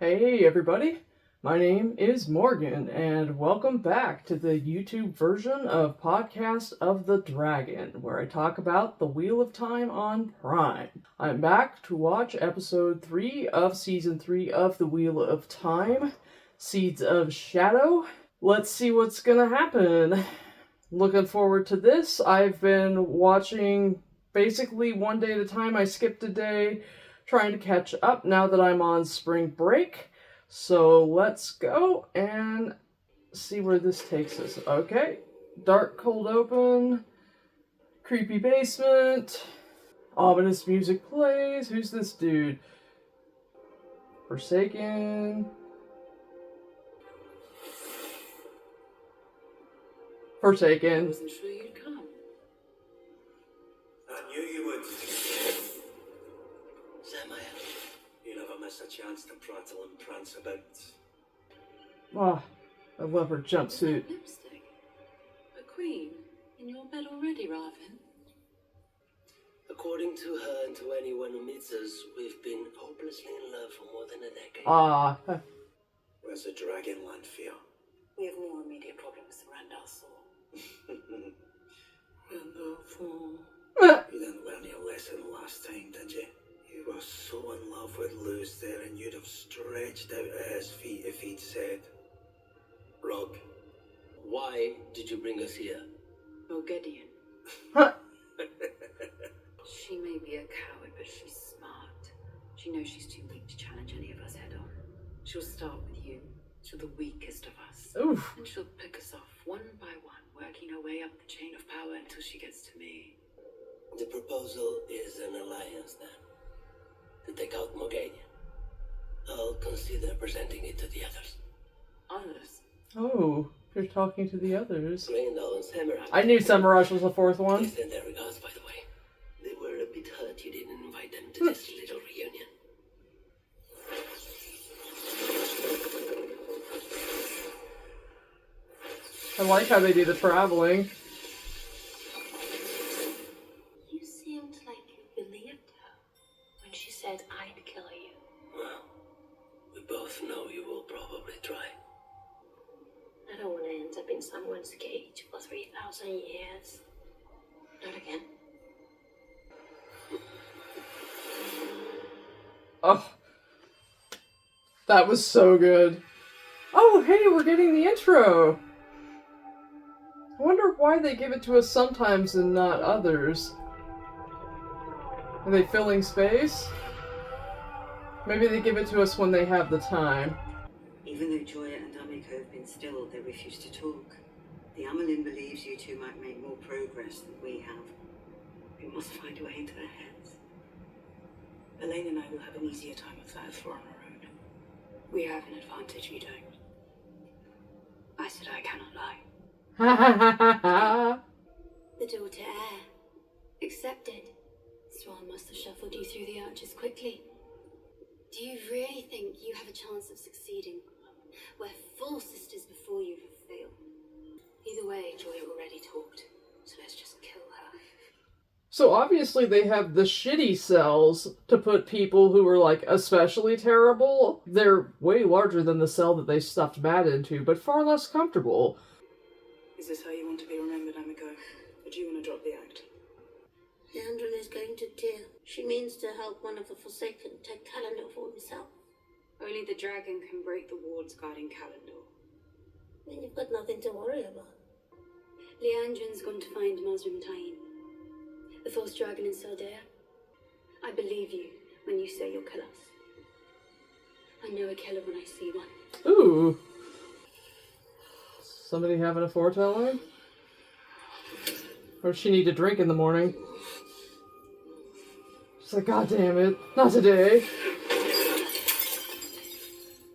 Hey everybody, my name is Morgan, and welcome back to the YouTube version of Podcast of the Dragon, where I talk about the Wheel of Time on Prime. I'm back to watch episode 3 of season 3 of the Wheel of Time, Seeds of Shadow. Let's see what's gonna happen. Looking forward to this. I've been watching basically one day at a time. I skipped a day, trying to catch up now that I'm on spring break. So let's go and see where this takes us. Okay, dark cold open, creepy basement, ominous music plays. Who's this dude? Forsaken. I wasn't sure you'd come. I knew you would. Samaya, you never miss a chance to prattle and prance about. Oh, I love her jumpsuit. Lipstick. A queen in your bed already, Raven. According to her and to anyone who meets us, we've been hopelessly in love for more than a decade. Ah. Where's the Dragonland fear? We have more immediate problems around our soul. You didn't learn your lesson last time, did you? You were so in love with Luz there, and you'd have stretched out at his feet if he'd said, "Rob, why did you bring us here?" Oh, Gideon. She may be a coward, but she's smart. She knows she's too weak to challenge any of us head on. She'll start with you. She's the weakest of us. Oof. And she'll pick us off one by one, working her way up the chain of power until she gets to me. The proposal is an alliance, then. To take out Morgania. I'll consider presenting it to the others. Others? Oh, you're talking to the others. Randall and Samurai. I knew Samurai was the fourth one. They send their regards, by the way. They were a bit hurt you didn't invite them to this little reunion. I like how they do the traveling. You seemed like you believed her when she said I'd kill you. Well, we both know you will probably try. I don't want to end up in someone's cage for 3,000 years. Not again. Oh, that was so good. Oh, hey, we're getting the intro. I wonder why they give it to us sometimes and not others. Are they filling space? Maybe they give it to us when they have the time. Even though Joya and Amiko have been still, they refuse to talk. The Amelin believes you two might make more progress than we have. We must find a way into their heads. Elaine and I will have an easier time with that if we're on our own. We have an advantage, you don't. I said I cannot lie. The daughter heir. Accepted. Swan must have shuffled you through the arches quickly. Do you really think you have a chance of succeeding where 4 sisters before you have failed? Either way, Joya already talked, so let's just kill her. So obviously they have the shitty cells to put people who are like especially terrible. They're way larger than the cell that they stuffed Matt into, but far less comfortable. Is this how you want to be remembered, Amiko? Or do you want to drop the act? Leandrin is going to deal. She means to help one of the Forsaken take Calendar for himself. Only the dragon can break the wards guarding Calendar. Then you've got nothing to worry about. Leandrin's gone to find Mazrim Taim, the false dragon in Saldea. I believe you when you say you'll kill us. I know a killer when I see one. Ooh. Somebody having a foretelling? Or does she need to drink in the morning? She's like, God damn it, not today.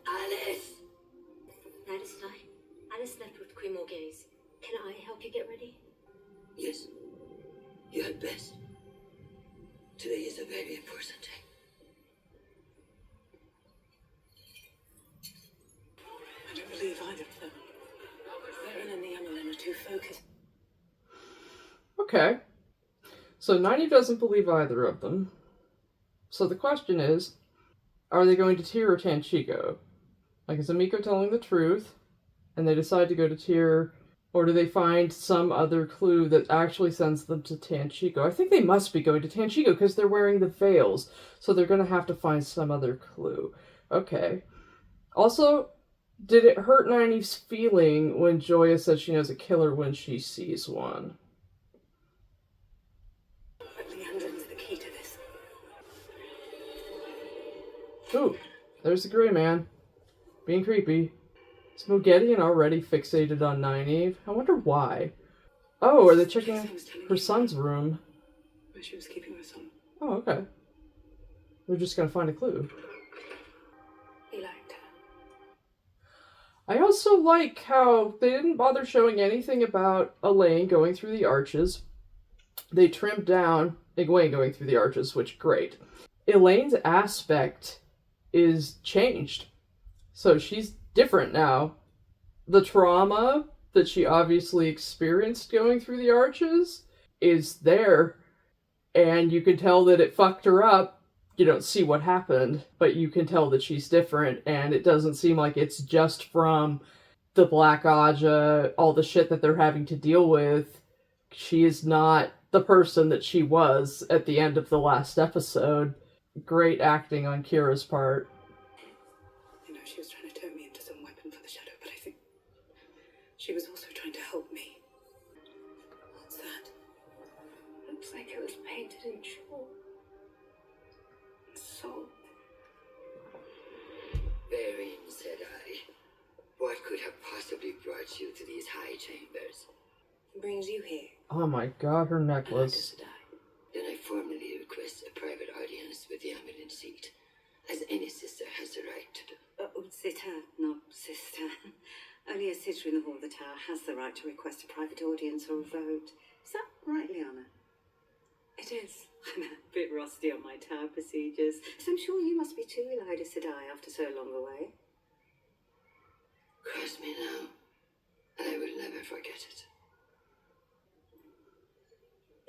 Alice! That is fine. Alice left with Queen Morgaze. Can I help you get ready? Yes, you had best. Today is a very important day. I don't believe either of them. Varen and the Amelin are too focused. Okay. So Nynaeve doesn't believe either of them. So the question is, are they going to Tyr or Tanchico? Like, is Amiko telling the truth, and they decide to go to Tyr, or do they find some other clue that actually sends them to Tanchico? I think they must be going to Tanchico because they're wearing the veils, so they're going to have to find some other clue. Okay. Also, did it hurt Nynaeve's feeling when Joya said she knows a killer when she sees one? But Leandrin's the key to this. Ooh, there's the Grey Man. Being creepy. Is Moghedien already fixated on Nynaeve? I wonder why. Oh, are they checking her son's room? Where she was keeping her son. Oh, okay. They're just gonna find a clue. He liked her. I also like how they didn't bother showing anything about Elaine going through the arches. They trimmed down Egwene going through the arches, which great. Elaine's aspect is changed. So she's different now. The trauma that she obviously experienced going through the arches is there, and you can tell that it fucked her up. You don't see what happened, but you can tell that she's different, and it doesn't seem like it's just from the Black Aja, all the shit that they're having to deal with. She is not the person that she was at the end of the last episode. Great acting on Kira's part. You know, she was trying to turn me into some weapon for the Shadow, but I think she was also trying to help me. What's that? Looks like it was painted in chalk. Salt. Therein, said I. What could have possibly brought you to these high chambers? Brings you here. Oh my god, her necklace. Said I. Then I formally request a private audience with the Amelin seat, as any sister has the right to do. Sitter, not sister. Only a sitter in the Hall of the Tower has the right to request a private audience or a vote. Is that right, Liana? It is. I'm a bit rusty on my tower procedures, so I'm sure you must be too, Elida Sedai, after so long away. Cross me now, and I will never forget it.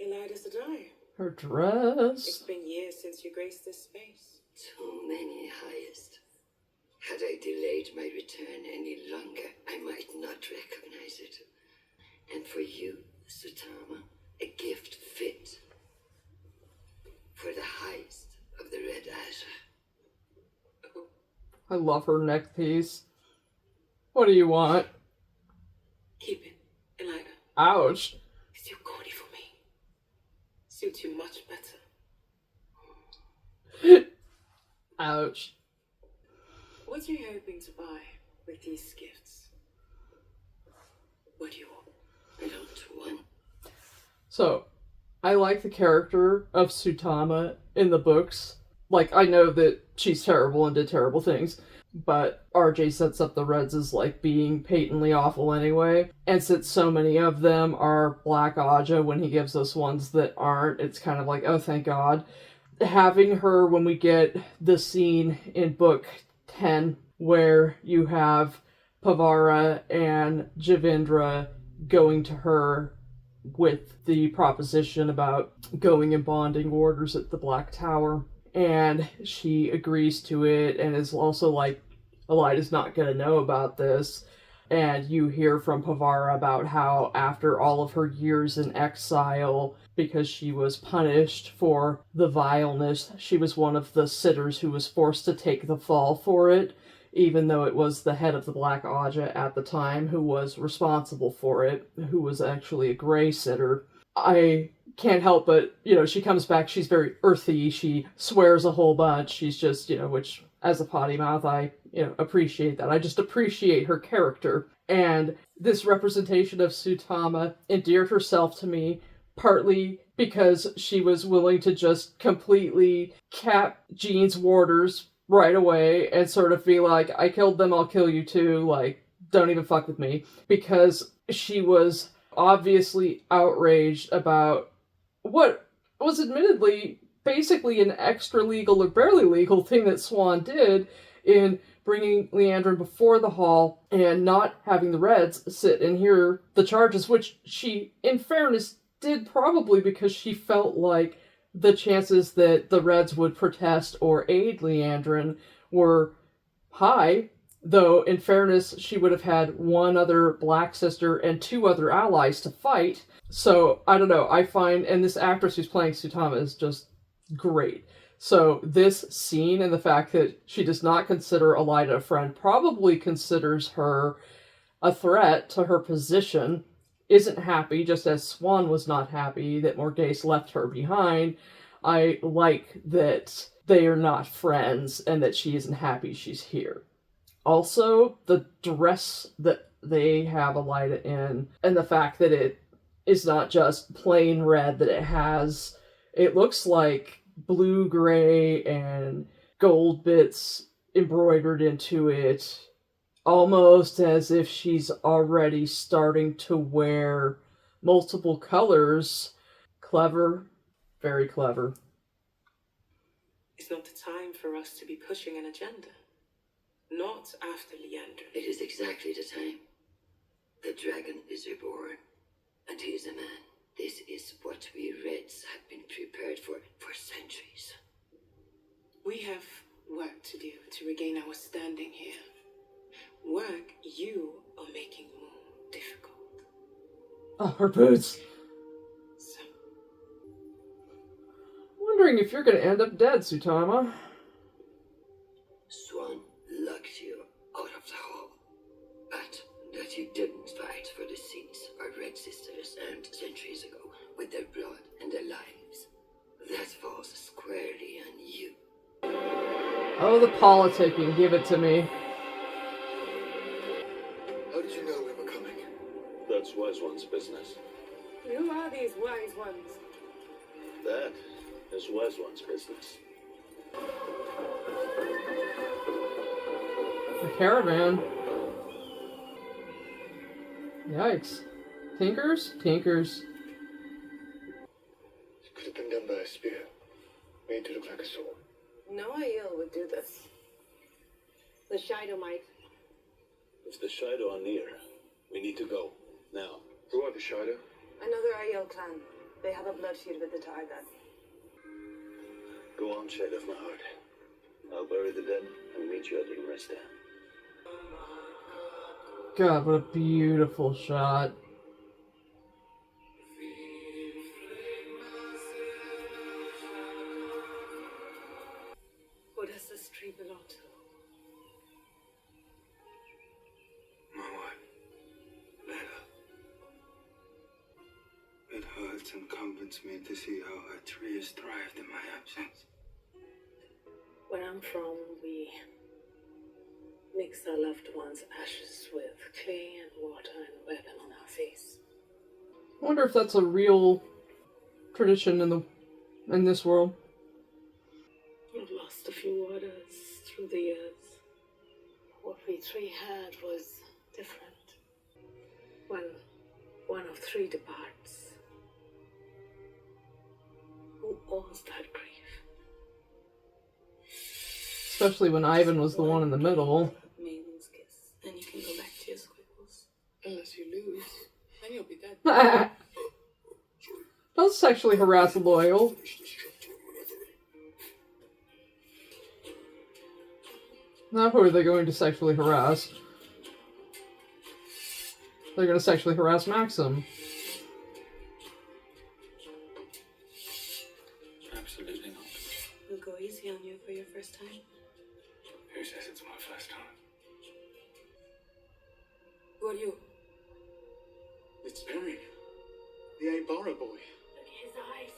Elida Sedai, Her dress. it's been years since you graced this space. Too many highest. Had I delayed my return any longer, I might not recognize it. And for you, Sutama, a gift fit for the highest of the Red Azure. I love her neck piece. What do you want? Keep it, Elida. Ouch. It's too corny for me. Suits you much better. Ouch. What are you hoping to buy with these gifts? What do you want? I don't want. So, I like the character of Sutama in the books. Like, I know that she's terrible and did terrible things, but RJ sets up the Reds as, like, being patently awful anyway. And since so many of them are Black Aja, when he gives us ones that aren't, it's kind of like, oh, thank God. Having her, when we get the scene in book 10, where you have Pavara and Javindra going to her with the proposition about going and bonding orders at the Black Tower, and she agrees to it and is also like, Elida's not going to know about this. And you hear from Pavara about how after all of her years in exile, because she was punished for the vileness, she was one of the sitters who was forced to take the fall for it, even though it was the head of the Black Aja at the time who was responsible for it, who was actually a Grey sitter. I can't help but, she comes back, she's very earthy, she swears a whole bunch, she's just, which, as a potty mouth, I, appreciate that. I just appreciate her character. And this representation of Sutama endeared herself to me, partly because she was willing to just completely cap Jean's warders right away and sort of be like, I killed them, I'll kill you too, like, don't even fuck with me. Because she was obviously outraged about what was admittedly basically an extra-legal or barely legal thing that Swan did in bringing Leandrin before the Hall and not having the Reds sit and hear the charges, which she, in fairness, did probably because she felt like the chances that the Reds would protest or aid Leandrin were high, though in fairness, she would have had one other black sister and two other allies to fight. So, I don't know, I find, and this actress who's playing Sutama is just great. So, this scene and the fact that she does not consider Elida a friend, probably considers her a threat to her position, isn't happy, just as Swan was not happy that Morghese left her behind. I like that they are not friends and that she isn't happy she's here. Also, the dress that they have Elida in, and the fact that it is not just plain red, that it looks like blue, gray, and gold bits embroidered into it, almost as if she's already starting to wear multiple colors. Clever, very clever. It's not the time for us to be pushing an agenda. Not after Leandrin. It is exactly the time. The dragon is reborn, and he is a man. This is what we Reds have been prepared for centuries. We have work to do to regain our standing here. Work you are making more difficult. Oh, her boots. So, Wondering if you're going to end up dead, Sutama. Swan locked you out of the hall, but that you didn't fight for the seeds our Red Sisters earned centuries ago with their blood and their lives. That falls squarely on you. Oh, the politicking. Give it to me. How did you know we were coming? That's Wise One's business. who are these wise ones? That is Wise One's business. The caravan. Yikes. Tinkers? Tinkers. It could have been done by a spear, made to look like a sword. No Aiel would do this. The Shido might. If the Shido are near, we need to go. Now. Who are the Shido? Another Aiel clan. They have a blood feud with the Targan. Go on, Shade of my heart. I'll bury the dead and meet you at the Resta. God, what a beautiful shot. Who does this tree belong to? My wife, Leda. It hurts and comforts me to see how her tree has thrived in my absence. Where I'm from, we mix our loved ones' ashes with clay and water and wear them on our face. I wonder if that's a real tradition in this world. We've lost a few waters through the years. What we three had was different. When one of three departs, who owns that grief? Especially when Ivan was the one in the middle. Maiden's kiss, and you can go back to your squiggles. Unless you lose, then you'll be dead. Don't sexually harass Loyal. Now who are they going to sexually harass? They're going to sexually harass Maxim. Absolutely not. We'll go easy on you for your first time. Who says it's my first time? Who are you? It's Perry, the Aibara boy. Look at his eyes.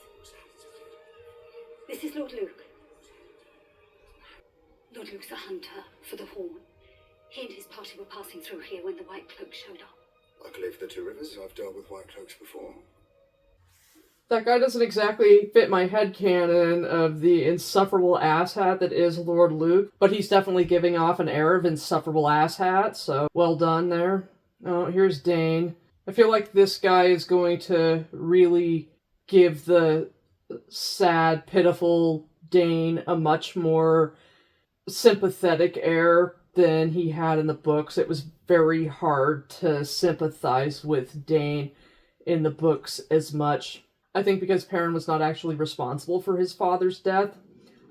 This is Lord Luke. Lord Luke's a hunter for the Horn. He and his party were passing through here when the White Cloak showed up. I can live the two rivers. I've dealt with white cloaks before. That guy doesn't exactly fit my headcanon of the insufferable asshat that is Lord Luke, but he's definitely giving off an air of insufferable asshat, so well done there. Oh, here's Dane. I feel like this guy is going to really give the sad, pitiful Dane a much more sympathetic air than he had in the books. It was very hard to sympathize with Dane in the books as much. I think because Perrin was not actually responsible for his father's death,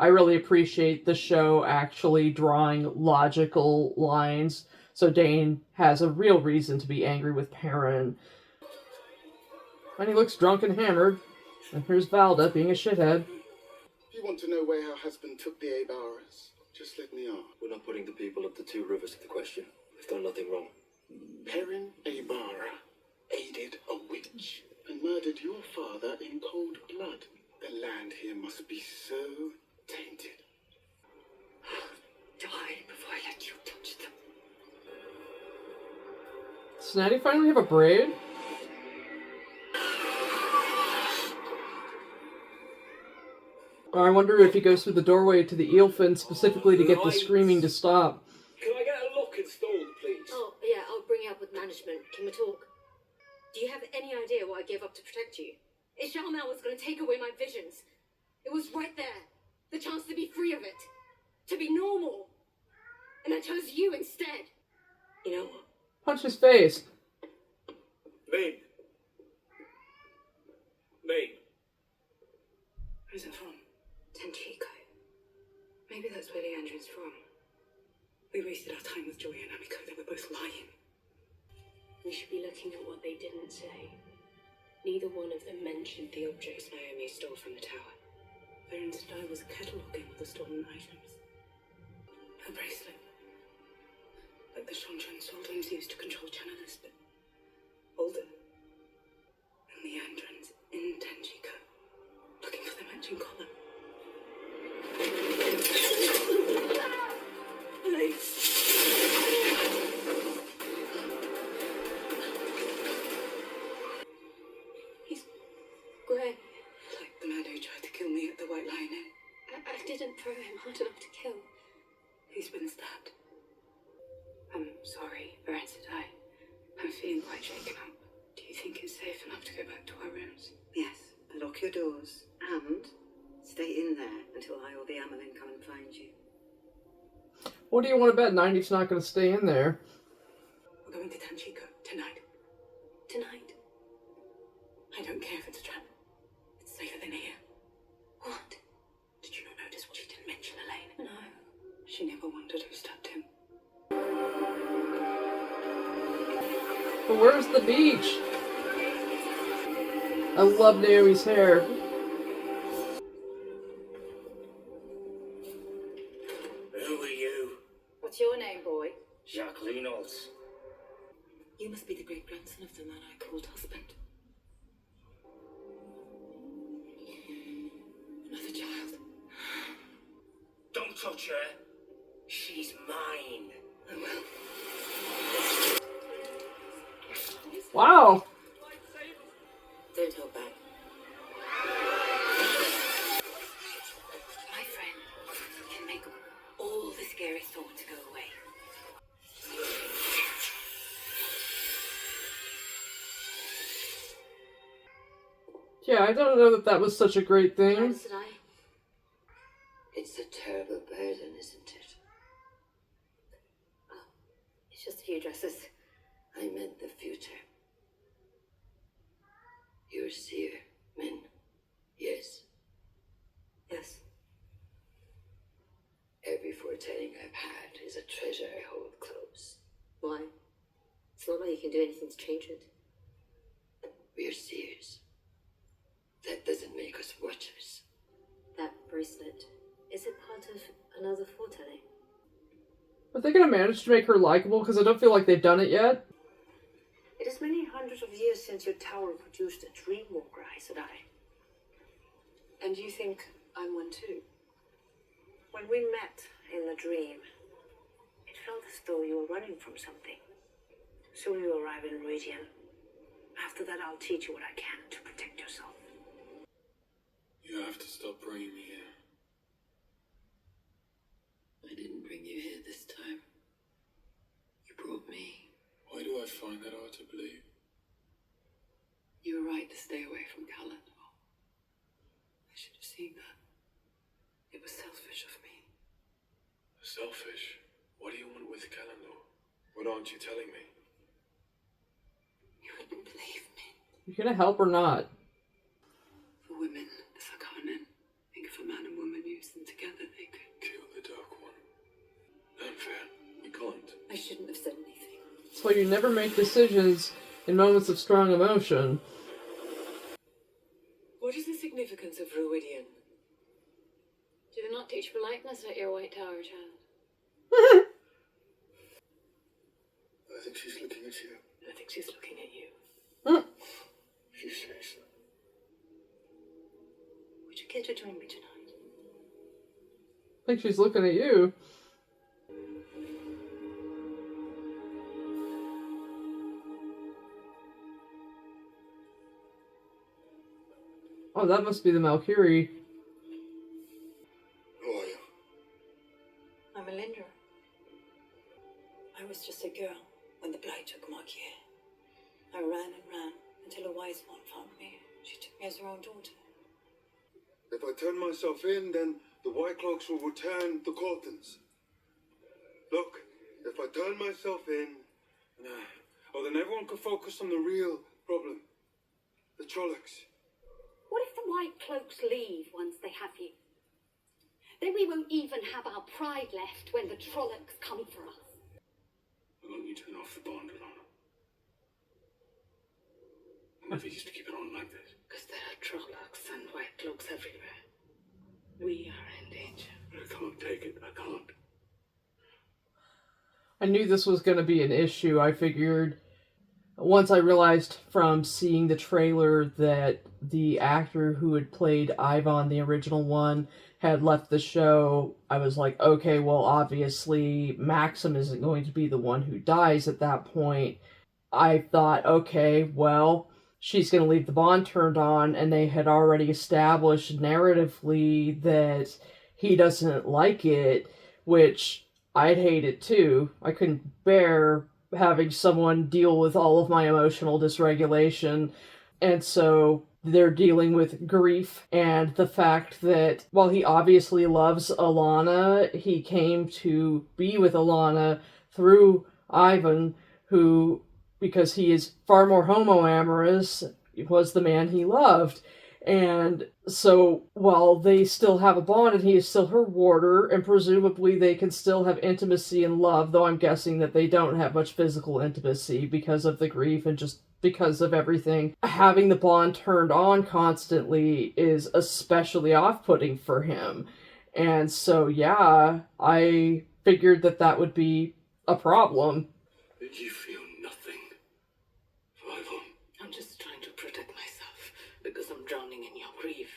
I really appreciate the show actually drawing logical lines, so Dane has a real reason to be angry with Perrin. And he looks drunk and hammered, and here's Valda being a shithead. If you want to know where her husband took the Abaras, just let me ask. We're not putting the people of the Two Rivers to the question. We've done nothing wrong. Perrin Abara aided a witch and murdered your father in cold blood. The land here must be so tainted. Die before I let you touch them. Does Natty finally have a braid? Or I wonder if he goes through the doorway to the eelfin specifically to get the screaming to stop. Can I get a lock installed, please? Oh, yeah, I'll bring you up with management. Can we talk? Do you have any idea what I gave up to protect you? Ishalmel was going to take away my visions. It was right there. The chance to be free of it. To be normal. And I chose you instead. You know what? Punch his face. Maine. Maine. Where's it from? Tenchico. Maybe that's where Leandrin's from. We wasted our time with Joy and Amiko. They were both lying. We should be looking at what they didn't say. Neither one of them mentioned the objects Naomi stole from the tower. Perrin said I was cataloguing all the stolen items. Her bracelet. Like the Shonjan Soldanes used to control channelers, but older. And Leandrin's in Tenchico. Looking for the matching collar. Go ahead. Like the man who tried to kill me at the White Lion Inn. I didn't throw him hard enough to kill. He's been stabbed. I'm sorry, Perrin said I'm feeling quite shaken up. Do you think it's safe enough to go back to our rooms? Yes, lock your doors and stay in there until I or the Amelin come and find you. What do you want to bet 90's not going to stay in there? We're going to Tenchico tonight. Tonight? I don't care if it's a trap. It's safer than here. What? Did you not notice what she didn't mention, Elaine? No. She never wondered who stabbed him. But where's the beach? I love Naomi's hair. Who are you? What's your name, boy? Jacqueline Olds. You must be the great-grandson of the man I called husband. Another child. Don't touch her. She's mine. Oh well. Wow. Don't hold back. My friend can make all the scary thoughts go away. Yeah, I don't know that was such a great thing. Did I? It's a terrible burden, isn't it? Oh, it's just a few dresses. I meant the future. You're seer, Min. Yes. Yes. Every foretelling I've had is a treasure I hold close. Why? It's not like you can do anything to change it. We're seers. That doesn't make us watchers. That bracelet, is it part of another foretelling? Are they going to manage to make her likable? Because I don't feel like they've done it yet. It is many hundreds of years since your tower produced a dream walker, said I. And you think I'm one too? When we met in the dream, it felt as though you were running from something. Soon you arrive in Radian. After that, I'll teach you what I can to protect yourself. You have to stop bringing me here. I didn't bring you here this time. You brought me. Why do I find that hard to believe? You were right to stay away from Calendar. I should have seen that. It was selfish of me. Selfish? What do you want with Calendar? What aren't you telling me? You wouldn't believe me. You gonna help or not? for women, the Sakanen. Think if a man and woman use them together, they could Kill the Dark One. Unfair. We can't. I shouldn't have said anything. That's why you never make decisions in moments of strong emotion. What is the significance of Ruidian? Do they not teach politeness at your White Tower, child? I think she's looking at you. I think she's looking at you. She says so. Would you care to join me tonight? I think she's looking at you. Oh, that must be the Valkyrie. Who are you? I'm Melinda. I was just a girl when the blight took Markier. I ran and ran until a wise one found me. She took me as her own daughter. If I turn myself in, then the White Cloaks will return the Cortons. Look, if I turn myself in, then everyone could focus on the real problem. The Trollocs. What if the White Cloaks leave once they have you? Then we won't even have our pride left when the Trollocs come for us. Why don't you turn off the bond, Alana? I never used to keep it on like this. Because there are Trollocs and White Cloaks everywhere. We are in danger. I can't take it. I can't. I knew this was going to be an issue. I figured once I realized from seeing the trailer that the actor who had played Ivan, the original one, had left the show, I was like, okay, well, obviously Maxim isn't going to be the one who dies at that point. I thought, okay, well, she's going to leave the bond turned on, and they had already established narratively that he doesn't like it, which I'd hate it too. I couldn't bear having someone deal with all of my emotional dysregulation, and so they're dealing with grief and the fact that while he obviously loves Alana, he came to be with Alana through Ivan, who, because he is far more homoamorous, was the man he loved. And so while they still have a bond and he is still her warder, and presumably they can still have intimacy and love, though I'm guessing that they don't have much physical intimacy because of the grief and just because of everything, having the bond turned on constantly is especially off-putting for him. And so, yeah, I figured that that would be a problem. Did you feel nothing? Ivan? I'm just trying to protect myself because I'm drowning in your grief.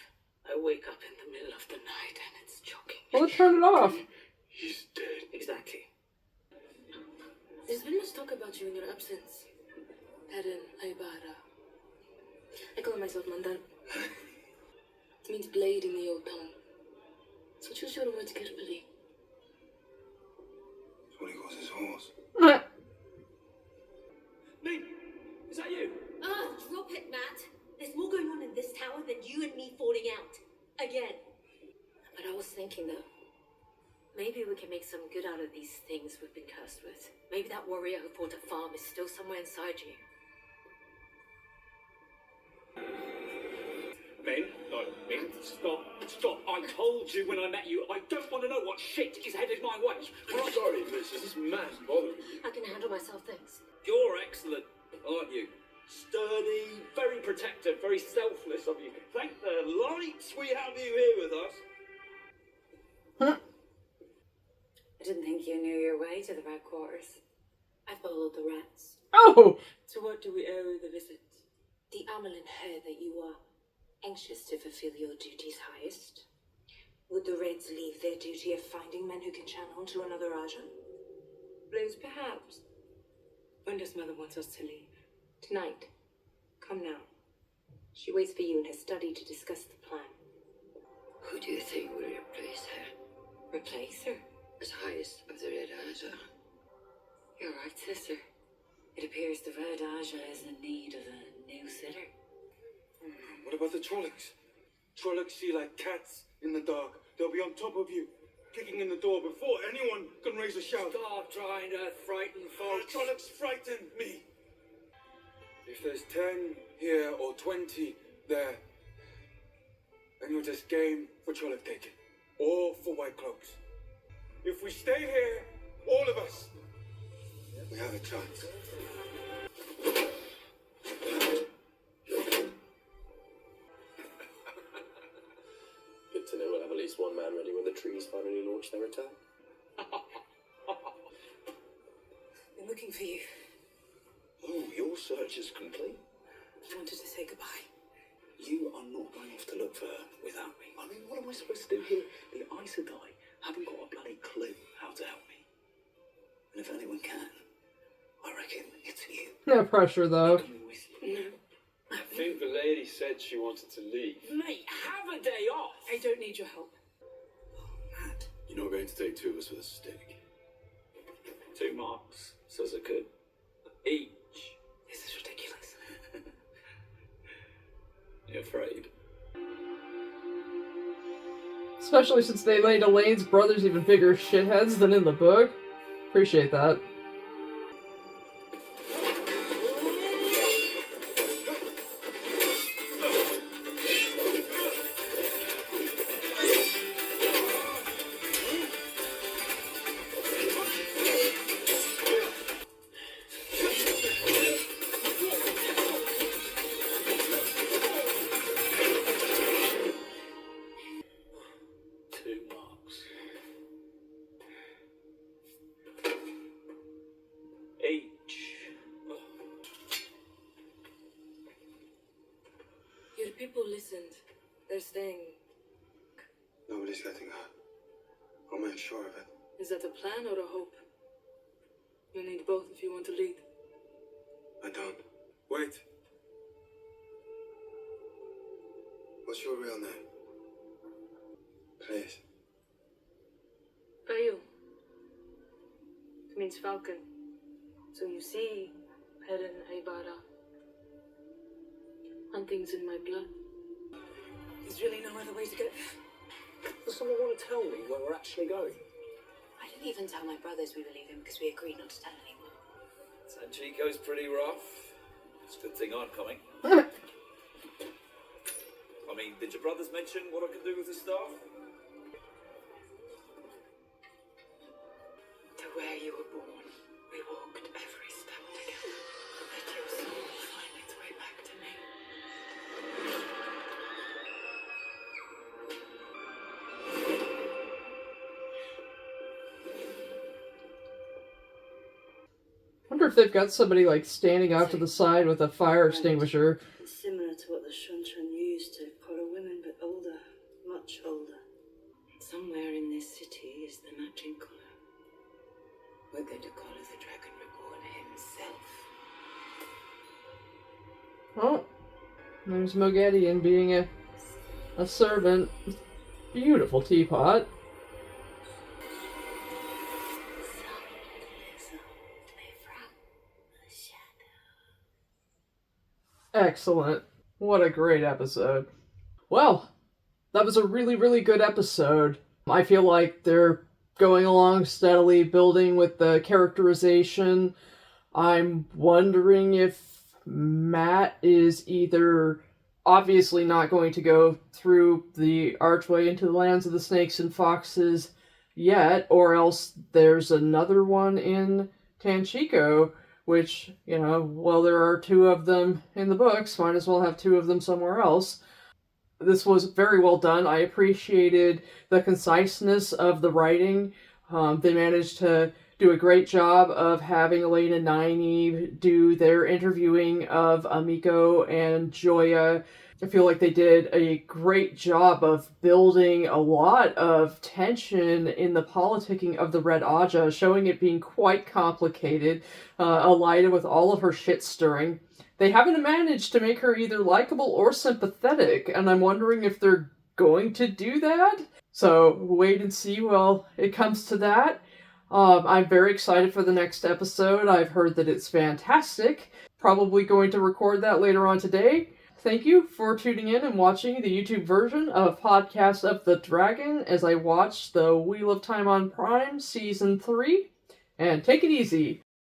I wake up in the middle of the night and it's choking. Well, let's turn it off. He's dead. Exactly. There's been much talk about you in your absence. Erin, Aibara. I call myself Mandal. It means blade in the old tongue. So choose your words carefully. That's what he calls his horse. Mate, is that you? Ah, drop it, Matt. There's more going on in this tower than you and me falling out. Again. But I was thinking though, maybe we can make some good out of these things we've been cursed with. Maybe that warrior who fought at farm is still somewhere inside you. Min, stop. I told you when I met you, I don't want to know what shit is headed my way. I'm sorry, missus. This man's bothering you. I can handle myself, thanks. You're excellent, aren't you? Sturdy, very protective, very selfless of you. Thank the lights we have you here with us. I didn't think you knew your way to the Red Quarters. I followed the rats. Oh! To what do we owe the visit? The Amelin heard that you are anxious to fulfill your duties highest. Would the Reds leave their duty of finding men who can channel to another Rajan? Blues, perhaps. When does Mother want us to leave? Tonight. Come now. She waits for you in her study to discuss the plan. Who do you think will replace her Replace her? as highest of the Red Aja? You're right, sister. It appears the Red Aja is in need of a new sitter. What about the Trollocs? Trollocs see like cats in the dark. They'll be on top of you, kicking in the door before anyone can raise a shout. Stop trying to frighten The folks. Trollocs frighten me. If there's 10 here or 20 there, and you're just game for Trolloc taking. All for White Cloaks. If we stay here, all of us, we have a chance. Good to know we'll have at least one man ready when the trees finally launch their attack. Been looking for you. Oh, your search is complete. I wanted to say goodbye. You are not going off to look for her without me. I mean, what am I supposed to do here? The Aes Sedai haven't got a bloody clue how to help me. And if anyone can, I reckon it's you. No pressure, though. Coming with you. No. I think the lady said she wanted to leave. Mate, have a day off. I don't need your help. Matt, You're not going to take two of us with a stick. 2 marks, says I could. Each. This is ridiculous. You afraid? Especially since they made Elaine's brothers even bigger shitheads than in the book. Appreciate that. Your people listened. They're staying. Nobody's letting her. I'll make sure of it. Is that a plan or a hope? You need both if you want to lead. I don't. Wait. What's your real name? Please. Bail. It means falcon. So you see, Perrin Aybara. Hunting's in my blood. There's really no other way to get there. Does someone want to tell me where we're actually going? I didn't even tell my brothers we were leaving because we agreed not to tell anyone. San Chico's pretty rough. It's a good thing I'm coming. I mean, did your brothers mention what I can do with the staff? To where you were born, we walked every step together. Let your soul find its way back to me. I wonder if they've got somebody like standing off to the side with a fire extinguisher. It's similar to what the Shunshan used to collar women, but older, much older. Somewhere in this city is the matching collar. We're going to collar the Dragon Reborn himself. Oh, there's Moghedien being a servant. Beautiful teapot. Excellent. What a great episode. Well, that was a really, really good episode. I feel like they're going along steadily, building with the characterization. I'm wondering if Matt is either obviously not going to go through the archway into the lands of the snakes and foxes yet, or else there's another one in Tanchico, which, you know, well, there are 2 of them in the books, might as well have 2 of them somewhere else. This was very well done. I appreciated the conciseness of the writing. They managed to do a great job of having Elaine and Nynaeve do their interviewing of Amiko and Joya. I feel like they did a great job of building a lot of tension in the politicking of the Red Aja, showing it being quite complicated, Elida with all of her shit stirring. They haven't managed to make her either likable or sympathetic, and I'm wondering if they're going to do that. So wait and see while it comes to that. I'm very excited for the next episode. I've heard that it's fantastic. Probably going to record that later on today. Thank you for tuning in and watching the YouTube version of Podcast of the Dragon as I watch the Wheel of Time on Prime Season 3. And take it easy.